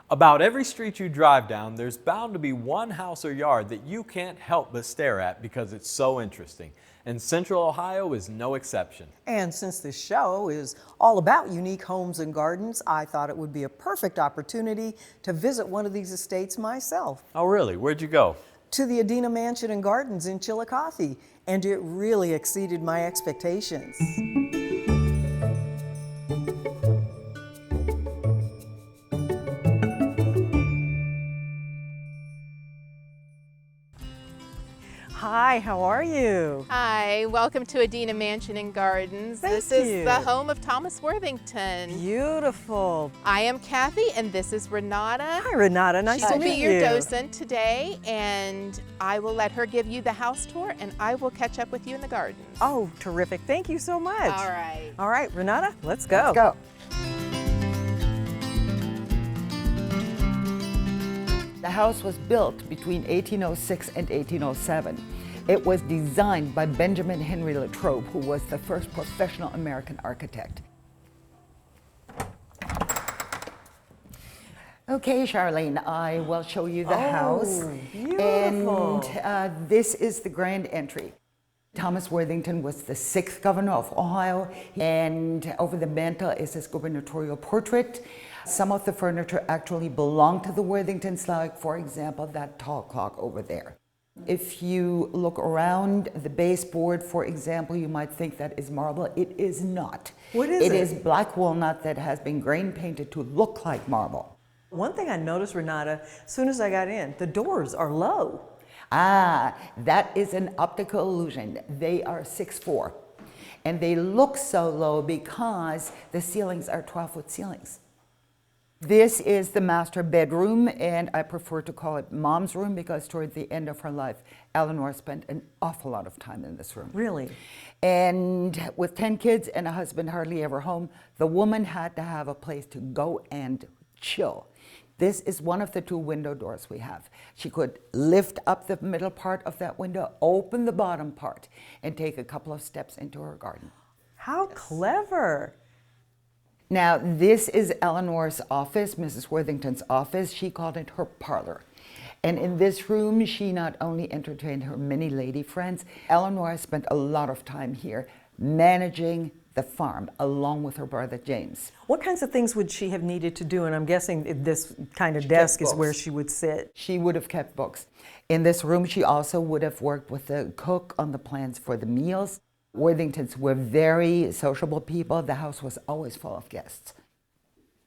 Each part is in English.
About every street you drive down, there's bound to be one house or yard that you can't help but stare at because it's so interesting. And Central Ohio is no exception. And since this show is all about unique homes and gardens, I thought it would be a perfect opportunity to visit one of these estates myself. Oh really? Where'd you go? To the Adena Mansion and Gardens in Chillicothe, and it really exceeded my expectations. Hi, how are you? Hi, welcome to Adena Mansion and Gardens. This you. is the home of Thomas Worthington. Beautiful. I am Kathy and this is Renata. Hi, Renata. Nice She to will meet be you. your docent today, and I will let her give you the house tour and I will catch up with you in the gardens. Oh, terrific. Thank you so much. All right. All right, Renata, let's go. Let's go. The house was built between 1806 and 1807. It was designed by Benjamin Henry Latrobe, who was the first professional American architect. Okay, Charlene, I will show you the house. Beautiful. And this is the grand entry. Thomas Worthington was the 6th governor of Ohio, and over the mantel is his gubernatorial portrait. Some of the furniture actually belonged to the Worthingtons, like, for example, that tall clock over there. If you look around the baseboard, for example, you might think that is marble. It is not. What is it? it? It is black walnut that has been grain painted to look like marble. One thing I noticed, Renata, as soon as I got in, the doors are low. Ah, that is an optical illusion. They are 6'4", and they look so low because the ceilings are 12-foot ceilings. This is the master bedroom, and I prefer to call it Mom's room because toward the end of her life, Eleanor spent an awful lot of time in this room. Really? And with 10 kids and a husband hardly ever home, the woman had to have a place to go and chill. This is one of the 2 window doors we have. She could lift up the middle part of that window, open the bottom part, and take a couple of steps into her garden. How clever. Now, this is Eleanor's office, Mrs. Worthington's office. She called it her parlor. And in this room, she not only entertained her many lady friends, Eleanor spent a lot of time here managing the farm along with her brother James. What kinds of things would she have needed to do? And I'm guessing this kind of desk is where books. she would sit. She would have kept books. In this room, she also would have worked with the cook on the plans for the meals. Worthingtons were very sociable people. The house was always full of guests.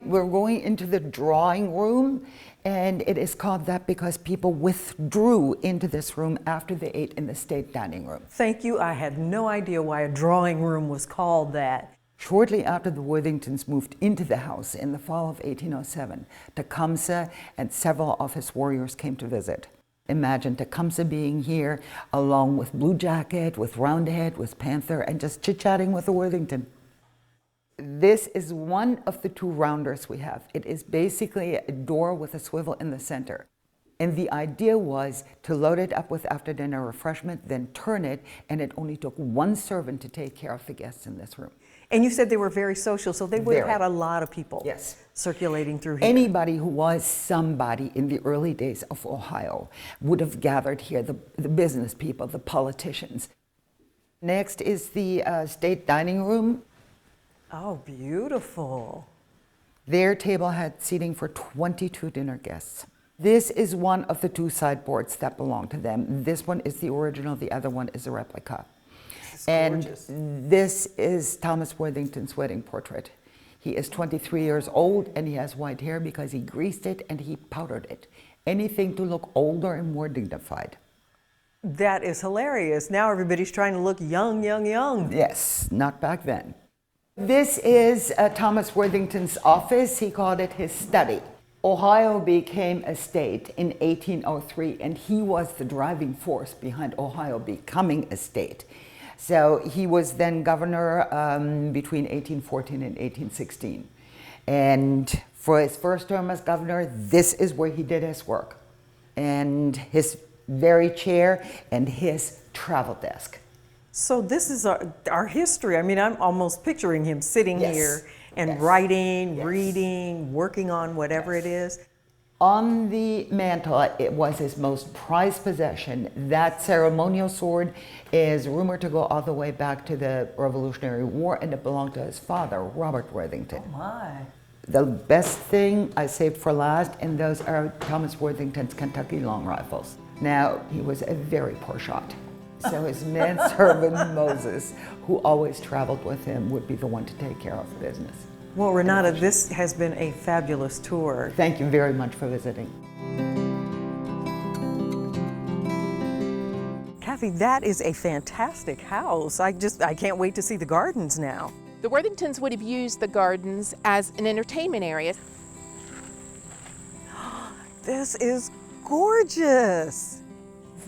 We're going into the drawing room, and it is called that because people withdrew into this room after they ate in the state dining room. Thank you. I had no idea why a drawing room was called that. Shortly after the Worthingtons moved into the house in the fall of 1807, Tecumseh and several of his warriors came to visit. Imagine Tecumseh being here along with Blue Jacket, with Roundhead, with Panther, and just chit-chatting with the Worthington. This is one of the 2 rounders we have. It is basically a door with a swivel in the center. And the idea was to load it up with after-dinner refreshment, then turn it, and it only took 1 servant to take care of the guests in this room. And you said they were very social, so they would have Very. had a lot of people Yes. circulating through here. Anybody who was somebody in the early days of Ohio would have gathered here, the business people, the politicians. Next is the state dining room. Oh, beautiful. Their table had seating for 22 dinner guests. This is one of the 2 sideboards that belong to them. This one is the original, the other one is a replica. And this is Thomas Worthington's wedding portrait. He is 23 years old and he has white hair because he greased it and he powdered it. Anything to look older and more dignified. That is hilarious. Now everybody's trying to look young, young, young. Yes, not back then. This is Thomas Worthington's office. He called it his study. Ohio became a state in 1803 and he was the driving force behind Ohio becoming a state. So he was then governor between 1814 and 1816. And for his first term as governor, this is where he did his work. And his very chair and his travel desk. So this is our history. I mean, I'm almost picturing him sitting Yes. here and Yes. writing, Yes. reading, working on whatever it is. On the mantle, it was his most prized possession. That ceremonial sword is rumored to go all the way back to the Revolutionary War, and it belonged to his father, Robert Worthington. Oh my. The best thing I saved for last, and those are Thomas Worthington's Kentucky long rifles. Now, he was a very poor shot. So his manservant Moses, who always traveled with him, would be the one to take care of the business. Well, Renata, this has been a fabulous tour. Thank you very much for visiting. Kathy, that is a fantastic house. I can't wait to see the gardens now. The Worthingtons would have used the gardens as an entertainment area. This is gorgeous.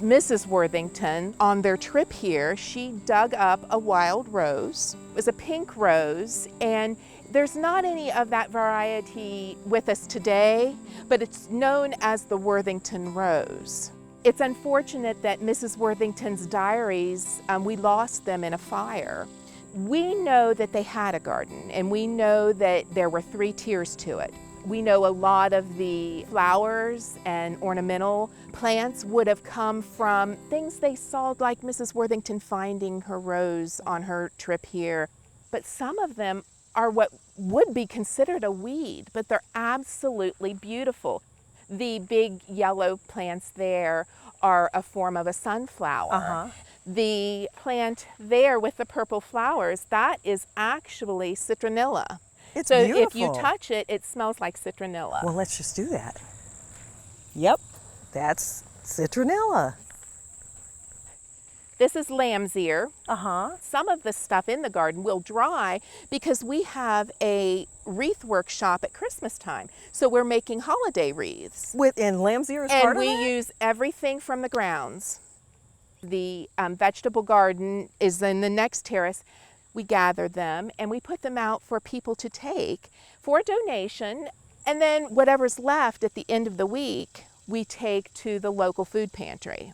Mrs. Worthington, on their trip here, she dug up a wild rose. It was a pink rose, and there's not any of that variety with us today, but it's known as the Worthington rose. It's unfortunate that Mrs. Worthington's diaries, we lost them in a fire. We know that they had a garden, and we know that there were 3 tiers to it. We know a lot of the flowers and ornamental plants would have come from things they saw, like Mrs. Worthington finding her rose on her trip here. But some of them are what would be considered a weed, but they're absolutely beautiful. The big yellow plants there are a form of a sunflower. The plant there with the purple flowers, that is actually citronella. It's so beautiful. if you touch it, it smells like citronella. Well, let's just do that. Yep, that's citronella. This is lamb's ear. Uh-huh. Some of the stuff in the garden will dry because we have a wreath workshop at Christmas time. So we're making holiday wreaths. And lamb's ear is part And of we that? use everything from the grounds. The vegetable garden is in the next terrace. We gather them and we put them out for people to take for a donation. And then whatever's left at the end of the week, we take to the local food pantry.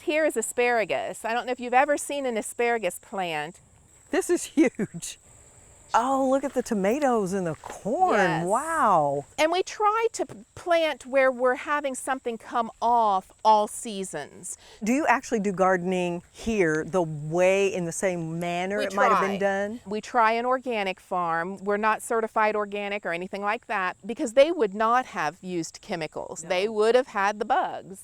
Here is asparagus. I don't know if you've ever seen an asparagus plant. This is huge. Oh, look at the tomatoes and the corn. Yes. Wow. And we try to plant where we're having something come off all seasons. Do you actually do gardening here the way, in the same manner it might have been done? We try an organic farm. We're not certified organic or anything like that because they would not have used chemicals. No. They would have had the bugs.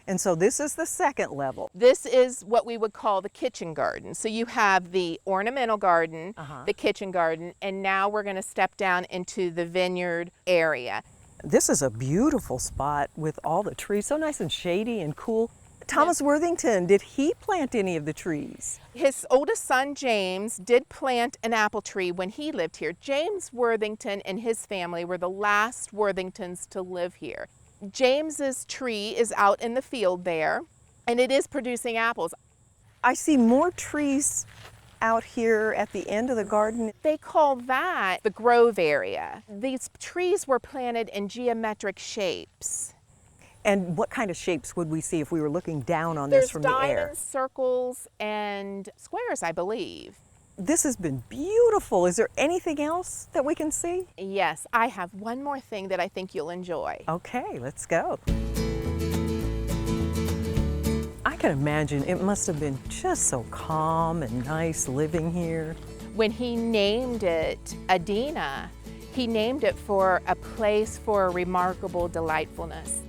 And so this is the second level. This is what we would call the kitchen garden. So you have the ornamental garden, the kitchen garden, and now we're going to step down into the vineyard area. This is a beautiful spot with all the trees, so nice and shady and cool. Thomas Worthington, did he plant any of the trees? His oldest son, James, did plant an apple tree when he lived here. James Worthington and his family were the last Worthingtons to live here. James's tree is out in the field there, and it is producing apples. I see more trees out here at the end of the garden. They call that the grove area. These trees were planted in geometric shapes. And what kind of shapes would we see if we were looking down on this There's from the air? diamonds, circles, and squares, I believe. This has been beautiful. Is there anything else that we can see? Yes, I have one more thing that I think you'll enjoy. Okay, let's go. I can imagine it must have been just so calm and nice living here. When he named it Adena, he named it for a place for a remarkable delightfulness.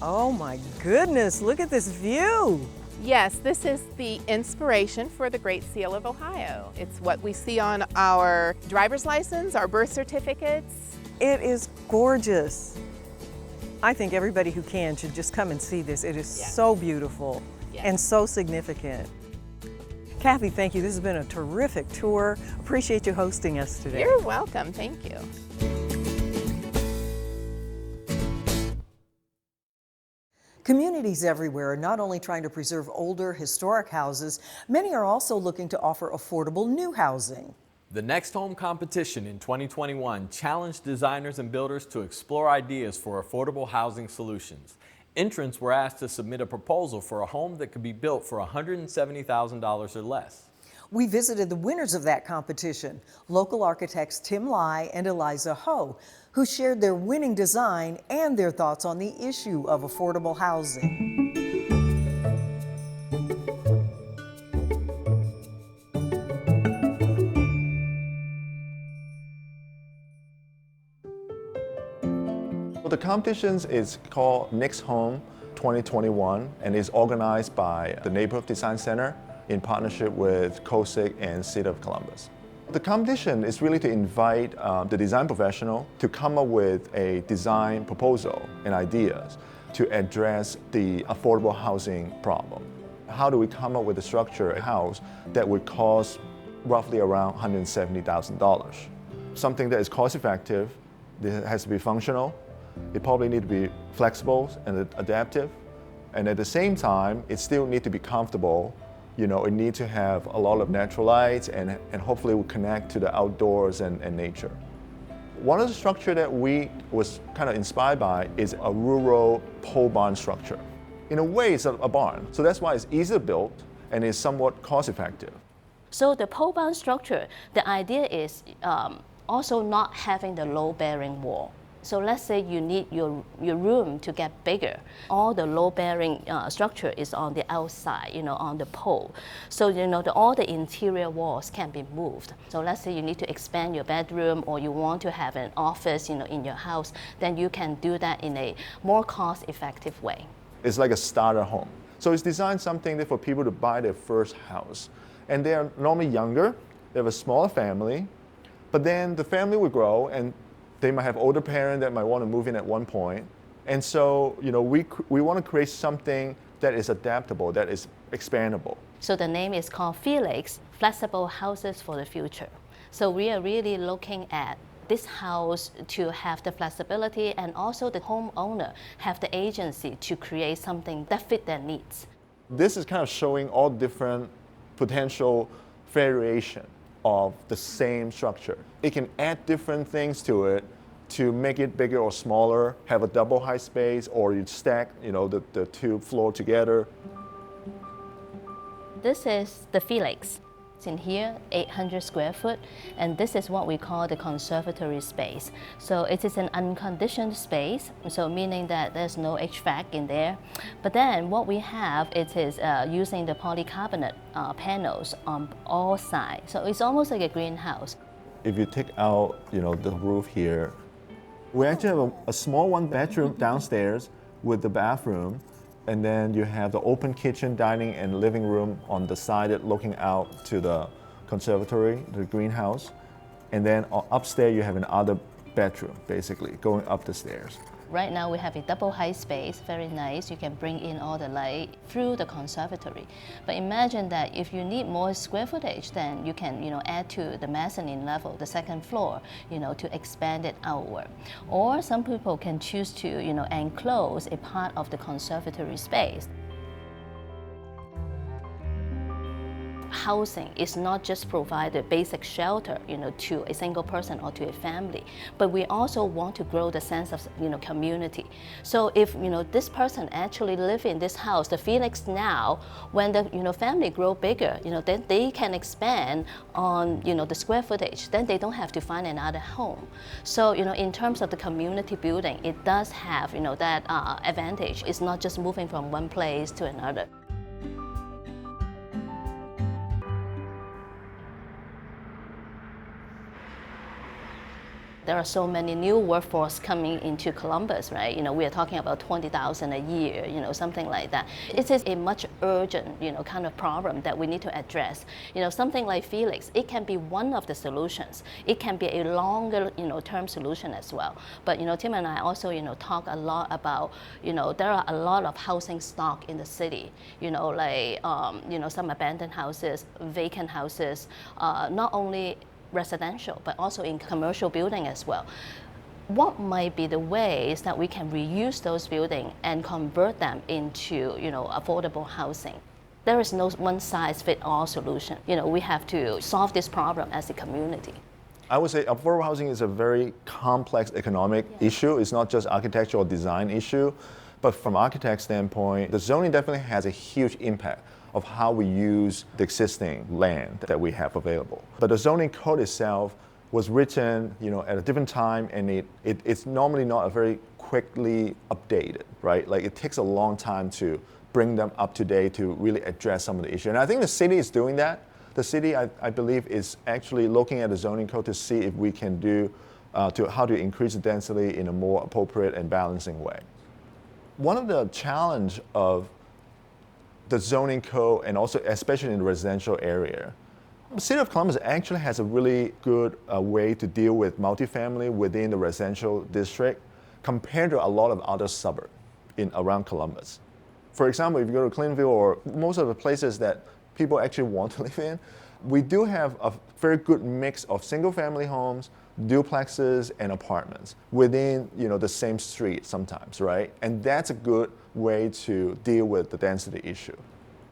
Oh my goodness, look at this view. Yes, this is the inspiration for the Great Seal of Ohio. It's what we see on our driver's license, our birth certificates. It is gorgeous. I think everybody who can should just come and see this. It is so beautiful and so significant. Kathy, thank you. This has been a terrific tour. Appreciate you hosting us today. You're welcome. Thank you. Communities everywhere are not only trying to preserve older, historic houses, many are also looking to offer affordable new housing. The Next Home competition in 2021 challenged designers and builders to explore ideas for affordable housing solutions. Entrants were asked to submit a proposal for a home that could be built for $170,000 or less. We visited the winners of that competition, local architects Tim Lai and Eliza Ho, who shared their winning design and their thoughts on the issue of affordable housing. The competition is called Next Home 2021 and is organized by the Neighborhood Design Center in partnership with COSIC and City of Columbus. The competition is really to invite the design professional to come up with a design proposal and ideas to address the affordable housing problem. How do we come up with a structure, a house, that would cost roughly around $170,000? Something that is cost effective, it has to be functional, it probably need to be flexible and adaptive, and at the same time, it still need to be comfortable. You know, it needs to have a lot of natural lights and hopefully will connect to the outdoors and nature. One of the structure that we was kind of inspired by is a rural pole barn structure. In a way, it's a barn, so that's why it's easy to build and is somewhat cost effective. So the pole barn structure, the idea is also not having the load-bearing wall. So let's say you need your room to get bigger. All the load-bearing structure is on the outside, on the pole. So all the interior walls can be moved. So let's say you need to expand your bedroom or you want to have an office, in your house, then you can do that in a more cost-effective way. It's like a starter home. So it's designed something for people to buy their first house. And they are normally younger, they have a smaller family, but then the family will grow and they might have older parents that might want to move in at one point. And so, we want to create something that is adaptable, that is expandable. So the name is called Felix, Flexible Houses for the Future. So we are really looking at this house to have the flexibility and also the homeowner have the agency to create something that fit their needs. This is kind of showing all different potential variation of the same structure. It can add different things to it to make it bigger or smaller, have a double height space, or you stack the two floors together. This is the Felix. It's in here, 800 square foot, and this is what we call the conservatory space. So it is an unconditioned space, so meaning that there's no HVAC in there. But then what we have, it is using the polycarbonate panels on all sides. So it's almost like a greenhouse. If you take out, the roof here, we actually have a small one-bedroom downstairs with the bathroom. And then you have the open kitchen, dining, and living room on the side looking out to the conservatory, the greenhouse. And then upstairs you have another bedroom, basically, going up the stairs. Right now we have a double height space, very nice. You can bring in all the light through the conservatory. But imagine that if you need more square footage, then you can add to the mezzanine level, the second floor, to expand it outward. Or some people can choose to enclose a part of the conservatory space. Housing is not just provide the basic shelter, to a single person or to a family, but we also want to grow the sense of, community. So if, this person actually live in this house, the Felix now, when the, family grow bigger, then they can expand on, the square footage. Then they don't have to find another home. So, in terms of the community building, it does have, that advantage. It's not just moving from one place to another. There are so many new workforce coming into Columbus, right? We are talking about 20,000 a year, something like that. It is a much urgent, kind of problem that we need to address. Something like Felix, it can be one of the solutions. It can be a longer, term solution as well. But, Tim and I also, talk a lot about, there are a lot of housing stock in the city, some abandoned houses, vacant houses, not only residential, but also in commercial building as well. What might be the ways that we can reuse those buildings and convert them into, affordable housing? There is no one-size-fits-all solution. We have to solve this problem as a community. I would say affordable housing is a very complex economic issue. It's not just architectural design issue, but from architect standpoint, the zoning definitely has a huge impact of how we use the existing land that we have available. But the zoning code itself was written, at a different time, and it's normally not a very quickly updated, right? Like it takes a long time to bring them up to date to really address some of the issues. And I think the city is doing that. The city, I believe, is actually looking at the zoning code to see if we can do how to increase the density in a more appropriate and balancing way. One of the challenge of the zoning code, and also especially in the residential area, the City of Columbus actually has a really good way to deal with multifamily within the residential district compared to a lot of other suburbs around Columbus. For example, if you go to Clintonville or most of the places that people actually want to live in, we do have a very good mix of single-family homes, duplexes, and apartments within the same street sometimes, right? And that's a good way to deal with the density issue.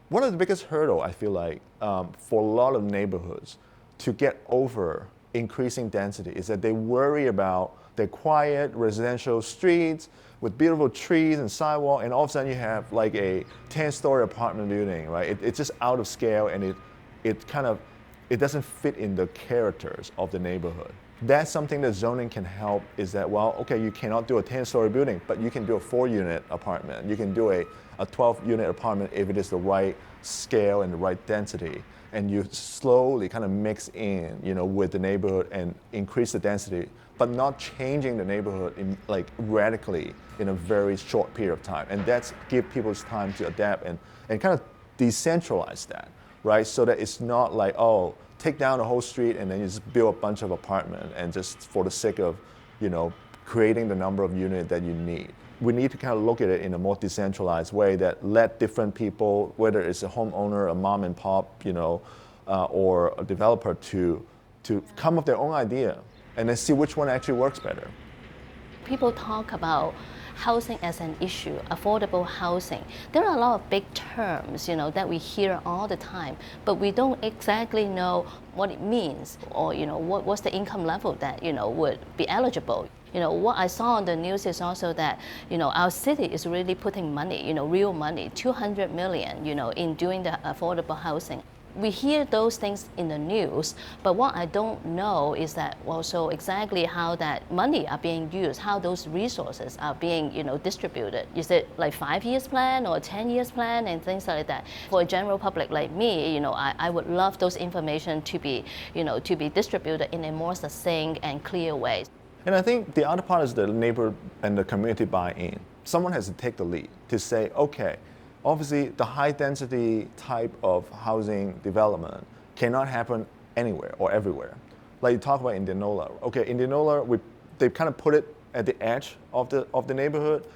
One of the biggest hurdle I feel like for a lot of neighborhoods to get over increasing density is that they worry about the quiet residential streets with beautiful trees and sidewalk, and all of a sudden you have like a 10-story apartment building, right? It's just out of scale, and it doesn't fit in the characters of the neighborhood. That's something that zoning can help, is that, well, okay, you cannot do a 10-story building, but you can do a 4-unit apartment. You can do a 12-unit apartment if it is the right scale and the right density. And you slowly kind of mix in, with the neighborhood and increase the density, but not changing the neighborhood radically in a very short period of time. And that's give people time to adapt and kind of decentralize that, right? So that it's not like, oh, take down the whole street and then you just build a bunch of apartments and just for the sake of, creating the number of units that you need. We need to kind of look at it in a more decentralized way that let different people, whether it's a homeowner, a mom and pop, or a developer, to come up with their own idea and then see which one actually works better. People talk about housing as an issue, affordable housing. There are a lot of big terms, that we hear all the time, but we don't exactly know what it means, or what's the income level that would be eligible. What I saw on the news is also that our city is really putting money, real money, $200 million, in doing the affordable housing. We hear those things in the news, but what I don't know is that also exactly how that money are being used, how those resources are being distributed. Is it like 5 years plan or 10 years plan and things like that? For a general public like me, I would love those information to be distributed in a more succinct and clear way. And I think the other part is the neighbor and the community buy-in. Someone has to take the lead to say, okay, obviously the high density type of housing development cannot happen anywhere or everywhere. Like you talk about Indianola. Okay, Indianola, they kind of put it at the edge of the neighborhood,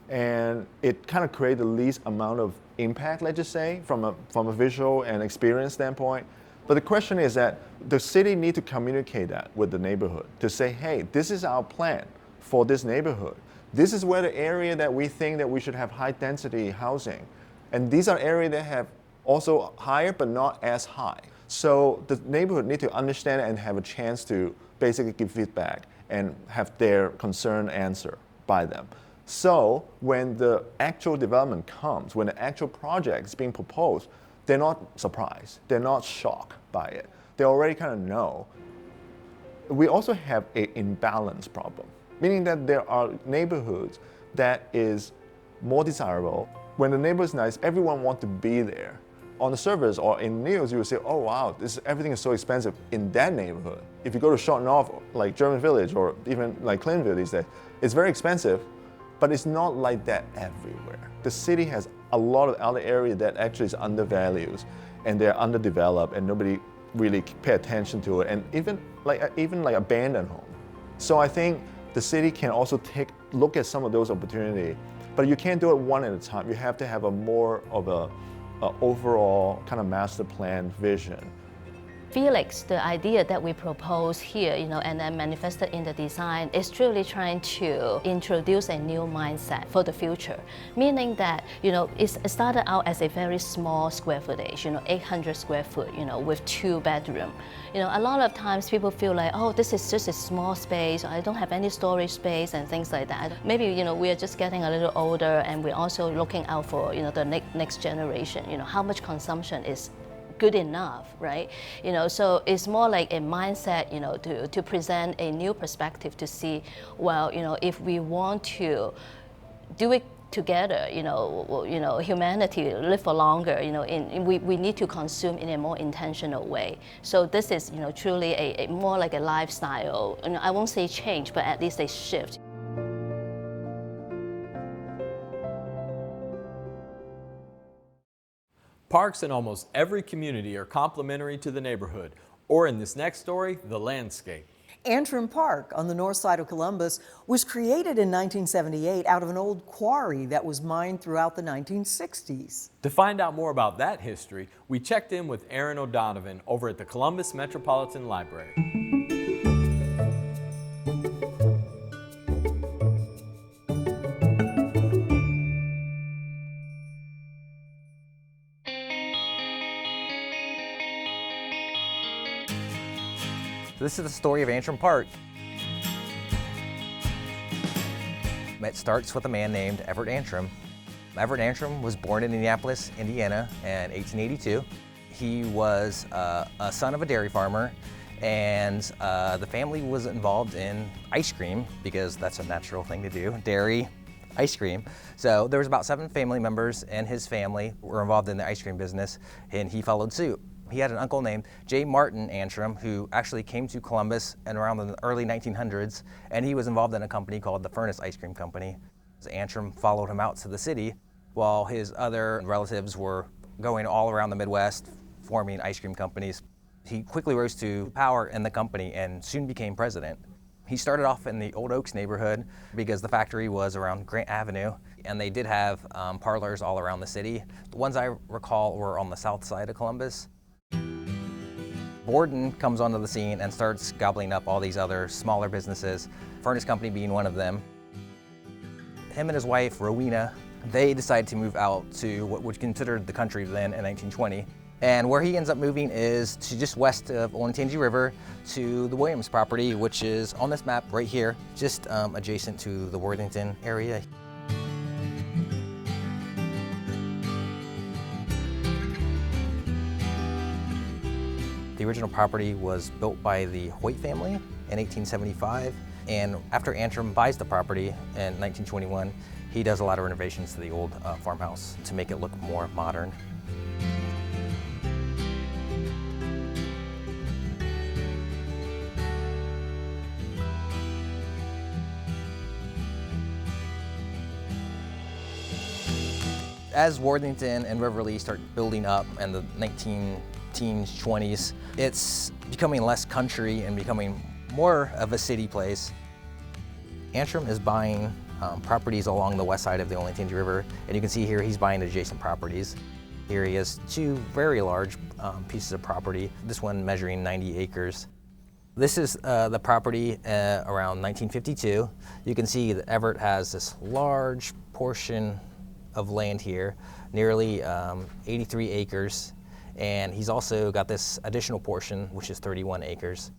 and it kind of created the least amount of impact, let's just say, from a visual and experience standpoint. But the question is that the city need to communicate that with the neighborhood to say, hey, this is our plan for this neighborhood. This is where the area that we think that we should have high density housing. And these are areas that have also higher but not as high. So the neighborhood need to understand and have a chance to basically give feedback and have their concern answered by them. So when the actual development comes, when the actual project is being proposed, they're not surprised, they're not shocked by it. They already kind of know. We also have an imbalance problem, meaning that there are neighborhoods that is more desirable. When the neighborhood is nice, everyone wants to be there. On the surface or in news, you will say, oh wow, everything is so expensive in that neighborhood. If you go to Short North, like German Village, or even like Clintonville these days, it's very expensive, but it's not like that everywhere. The city has a lot of other areas that actually is undervalued, and they're underdeveloped, and nobody really pay attention to it, and even like abandoned home. So I think the city can also look at some of those opportunities, but you can't do it one at a time. You have to have a more of a overall kind of master plan vision. Felix, the idea that we propose here, and then manifested in the design, is truly trying to introduce a new mindset for the future. Meaning that, it started out as a very small square footage, 800 square foot, with 2 bedrooms. A lot of times people feel like, oh, this is just a small space, I don't have any storage space and things like that. Maybe, we are just getting a little older, and we're also looking out for, the next generation, how much consumption is good enough, right? So it's more like a mindset, to present a new perspective to see, well, if we want to do it together, humanity live for longer, we need to consume in a more intentional way. So this is, truly a more like a lifestyle, I won't say change, but at least a shift. Parks in almost every community are complementary to the neighborhood, or in this next story, the landscape. Antrim Park on the north side of Columbus was created in 1978 out of an old quarry that was mined throughout the 1960s. To find out more about that history, we checked in with Aaron O'Donovan over at the Columbus Metropolitan Library. This is the story of Antrim Park. It starts with a man named Everett Antrim. Everett Antrim was born in Indianapolis, Indiana in 1882. He was a son of a dairy farmer, and the family was involved in ice cream because that's a natural thing to do, dairy, ice cream. So there was about 7 family members and his family were involved in the ice cream business, and he followed suit. He had an uncle named J. Martin Antrim who actually came to Columbus in around the early 1900s, and he was involved in a company called the Furnace Ice Cream Company. Antrim followed him out to the city while his other relatives were going all around the Midwest forming ice cream companies. He quickly rose to power in the company and soon became president. He started off in the Old Oaks neighborhood because the factory was around Grant Avenue, and they did have parlors all around the city. The ones I recall were on the south side of Columbus. Borden comes onto the scene and starts gobbling up all these other smaller businesses, Furnace Company being one of them. Him and his wife, Rowena, they decide to move out to what was considered the country then in 1920. And where he ends up moving is to just west of Olentangy River to the Williams property, which is on this map right here, just adjacent to the Worthington area. The original property was built by the Hoyt family in 1875, and after Antrim buys the property in 1921, he does a lot of renovations to the old farmhouse to make it look more modern. As Worthington and Riverly start building up in the 1910s, 20s, it's becoming less country and becoming more of a city place. Antrim is buying properties along the west side of the Olentangy River, and you can see here he's buying adjacent properties. Here he has 2 very large pieces of property, this one measuring 90 acres. This is the property around 1952. You can see that Everett has this large portion of land here, nearly 83 acres. And he's also got this additional portion, which is 31 acres.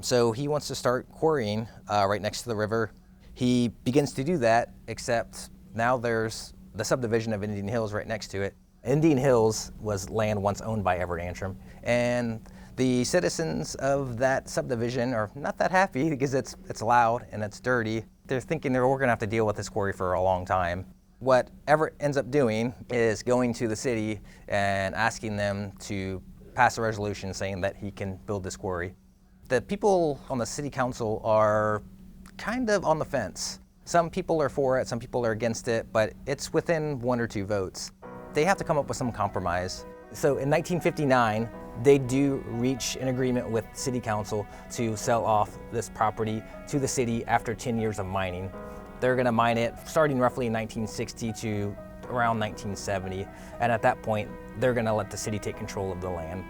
So he wants to start quarrying right next to the river. He begins to do that, except now there's the subdivision of Indian Hills right next to it. Indian Hills was land once owned by Everett Antrim, and the citizens of that subdivision are not that happy because it's loud and it's dirty. They're thinking we're gonna have to deal with this quarry for a long time. What Everett ends up doing is going to the city and asking them to pass a resolution saying that he can build this quarry. The people on the city council are kind of on the fence. Some people are for it, some people are against it, but it's within 1 or 2 votes. They have to come up with some compromise. So in 1959, they do reach an agreement with city council to sell off this property to the city after 10 years of mining. They're gonna mine it starting roughly in 1960 to around 1970. And at that point, they're gonna let the city take control of the land.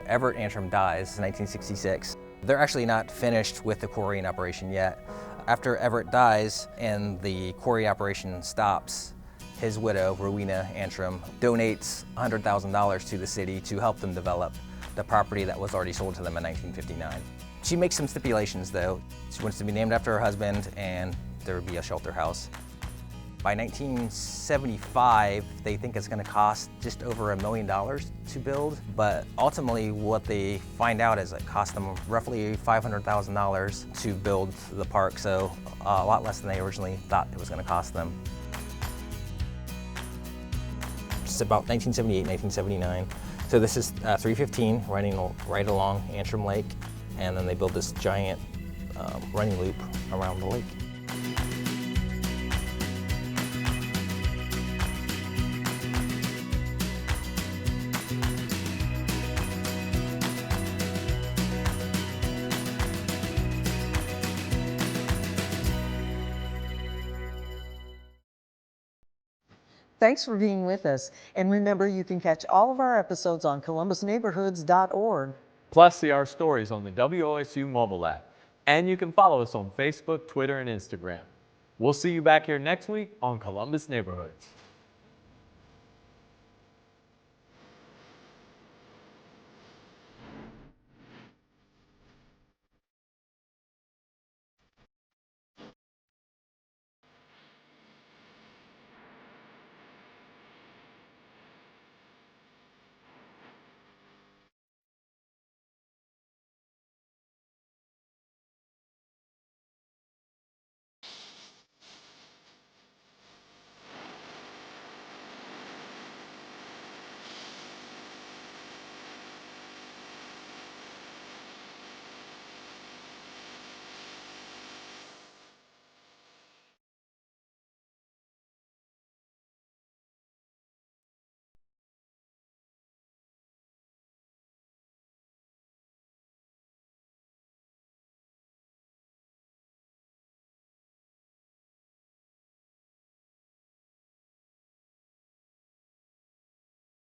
Everett Antrim dies in 1966. They're actually not finished with the quarrying operation yet. After Everett dies and the quarry operation stops, his widow, Rowena Antrim, donates $100,000 to the city to help them develop the property that was already sold to them in 1959. She makes some stipulations though. She wants to be named after her husband and there would be a shelter house. By 1975, they think it's going to cost just over $1 million to build, but ultimately what they find out is it cost them roughly $500,000 to build the park, so a lot less than they originally thought it was going to cost them. It's about 1978, 1979. So this is 315 running right along Antrim Lake, and then they build this giant running loop around the lake. Thanks for being with us. And remember, you can catch all of our episodes on columbusneighborhoods.org. Plus, see our stories on the WOSU mobile app. And you can follow us on Facebook, Twitter, and Instagram. We'll see you back here next week on Columbus Neighborhoods.